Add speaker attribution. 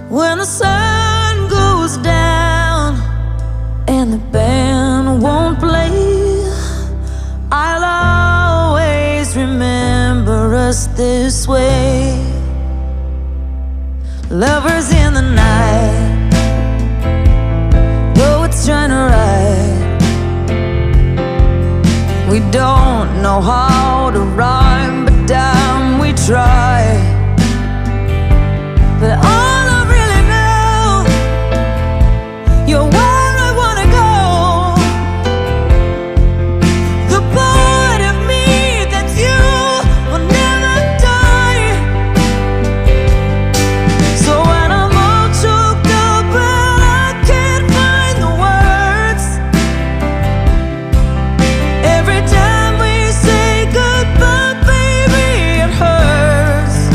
Speaker 1: When the sun goes down and the band won't play, I'll always remember us this way. Lovers in the night, poets trying to write. We don't know how